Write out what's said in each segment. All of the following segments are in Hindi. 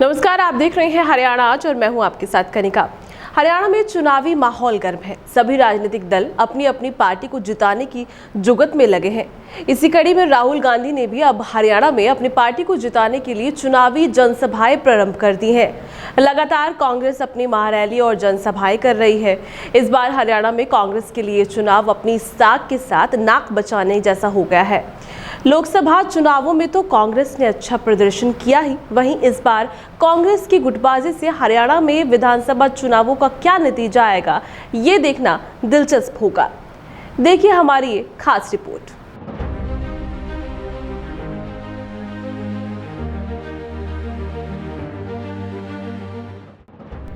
नमस्कार, आप देख रहे हैं हरियाणा आज और मैं हूं आपके साथ कनिका। हरियाणा में चुनावी माहौल गर्म है। सभी राजनीतिक दल अपनी अपनी पार्टी को जिताने की जुगत में लगे हैं। इसी कड़ी में राहुल गांधी ने भी अब हरियाणा में अपनी पार्टी को जिताने के लिए चुनावी जनसभाएं प्रारंभ कर दी हैं। लगातार कांग्रेस अपनी महारैली और जनसभाएं कर रही है। इस बार हरियाणा में कांग्रेस के लिए चुनाव अपनी साख के साथ नाक बचाने जैसा हो गया है। लोकसभा चुनावों में तो कांग्रेस ने अच्छा प्रदर्शन किया ही, वहीं इस बार कांग्रेस की गुटबाजी से हरियाणा में विधानसभा चुनावों का क्या नतीजा आएगा, ये देखना दिलचस्प होगा। देखिए हमारी ये खास रिपोर्ट।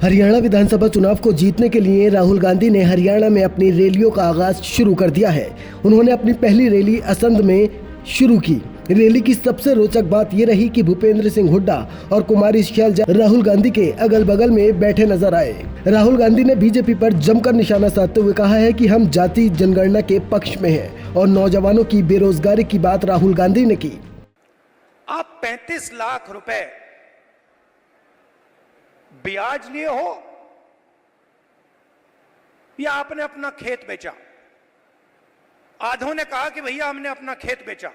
हरियाणा विधानसभा चुनाव को जीतने के लिए राहुल गांधी ने हरियाणा में अपनी रैलियों का आगाज शुरू कर दिया है। उन्होंने अपनी पहली रैली असंध में शुरू की। रैली की सबसे रोचक बात ये रही कि भूपेंद्र सिंह हुड्डा और कुमारी शैलजा राहुल गांधी के अगल बगल में बैठे नजर आए। राहुल गांधी ने बीजेपी पर जमकर निशाना साधते हुए कहा है कि हम जाति जनगणना के पक्ष में हैं और नौजवानों की बेरोजगारी की बात राहुल गांधी ने की। आप 35 लाख रुपए ब्याज लिए हो या आपने अपना खेत बेचा? आधों ने कहा कि भैया हमने अपना खेत बेचा,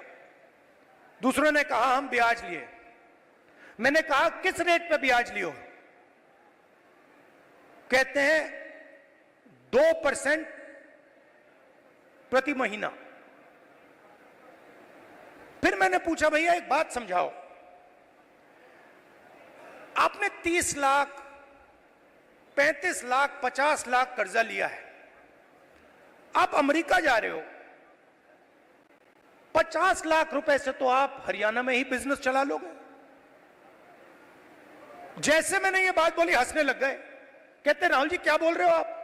दूसरों ने कहा हम ब्याज लिए। मैंने कहा किस रेट पे ब्याज लियो? कहते हैं 2% प्रति महीना। फिर मैंने पूछा भैया एक बात समझाओ, आपने 30 लाख 35 लाख 50 लाख कर्जा लिया है, आप अमेरिका जा रहे हो, 50 लाख रुपए से तो आप हरियाणा में ही बिजनेस चला लोगे। जैसे मैंने ये बात बोली हंसने लग गए। कहते राहुल जी क्या बोल रहे हो आप?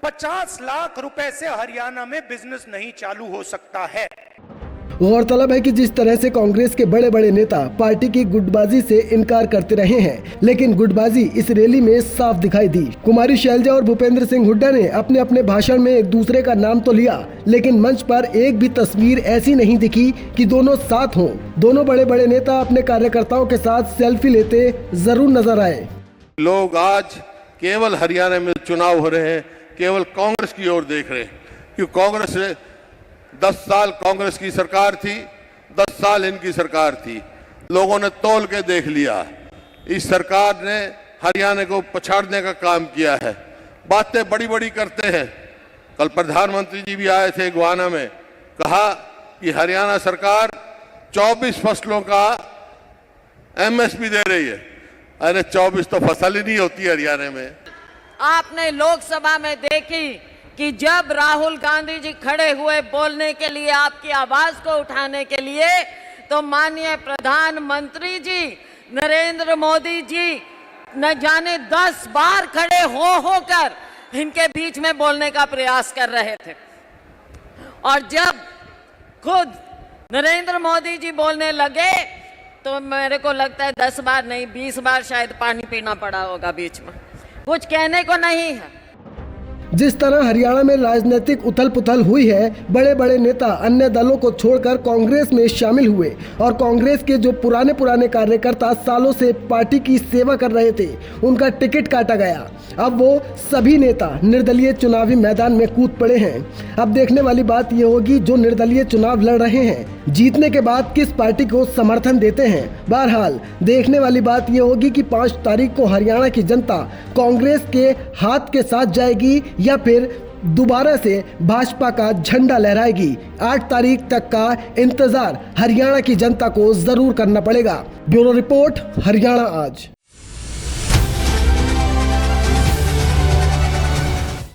50 लाख रुपए से हरियाणा में बिजनेस नहीं चालू हो सकता है। गौरतलब है कि जिस तरह से कांग्रेस के बड़े बड़े नेता पार्टी की गुटबाजी से इनकार करते रहे हैं, लेकिन गुटबाजी इस रैली में साफ दिखाई दी। कुमारी शैलजा और भूपेंद्र सिंह हुड्डा ने अपने अपने भाषण में एक दूसरे का नाम तो लिया, लेकिन मंच पर एक भी तस्वीर ऐसी नहीं दिखी कि दोनों साथ हों। दोनों बड़े बड़े नेता अपने कार्यकर्ताओं के साथ सेल्फी लेते जरूर नजर आए। लोग आज केवल हरियाणा में चुनाव हो रहे हैं, केवल कांग्रेस की ओर देख रहे हैं, क्योंकि कांग्रेस 10 साल कांग्रेस की सरकार थी, 10 साल इनकी सरकार थी। लोगों ने तौल के देख लिया, इस सरकार ने हरियाणा को पछाड़ने का काम किया है। बातें बड़ी बड़ी करते हैं। कल प्रधानमंत्री जी भी आए थे गुआना में, कहा कि हरियाणा सरकार 24 फसलों का एमएसपी दे रही है। अरे 24 तो फसल ही नहीं होती हरियाणा में। आपने लोकसभा में देखी कि जब राहुल गांधी जी खड़े हुए बोलने के लिए, आपकी आवाज को उठाने के लिए, तो माननीय प्रधानमंत्री जी नरेंद्र मोदी जी न जाने 10 बार खड़े होकर इनके बीच में बोलने का प्रयास कर रहे थे। और जब खुद नरेंद्र मोदी जी बोलने लगे तो मेरे को लगता है 10 बार नहीं 20 बार शायद पानी पीना पड़ा होगा बीच में। कुछ कहने को नहीं है। जिस तरह हरियाणा में राजनीतिक उथल पुथल हुई है, बड़े बड़े नेता अन्य दलों को छोड़कर कांग्रेस में शामिल हुए और कांग्रेस के जो पुराने कार्यकर्ता सालों से पार्टी की सेवा कर रहे थे, उनका टिकट काटा गया। अब वो सभी नेता निर्दलीय चुनावी मैदान में कूद पड़े हैं। अब देखने वाली बात ये होगी जो निर्दलीय चुनाव लड़ रहे हैं, जीतने के बाद किस पार्टी को समर्थन देते हैं। बहरहाल देखने वाली बात ये होगी कि 5 तारीख को हरियाणा की जनता कांग्रेस के हाथ के साथ जाएगी या फिर दोबारा से भाजपा का झंडा लहराएगी। 8 तारीख तक का इंतजार हरियाणा की जनता को जरूर करना पड़ेगा। ब्यूरो रिपोर्ट, हरियाणा आज।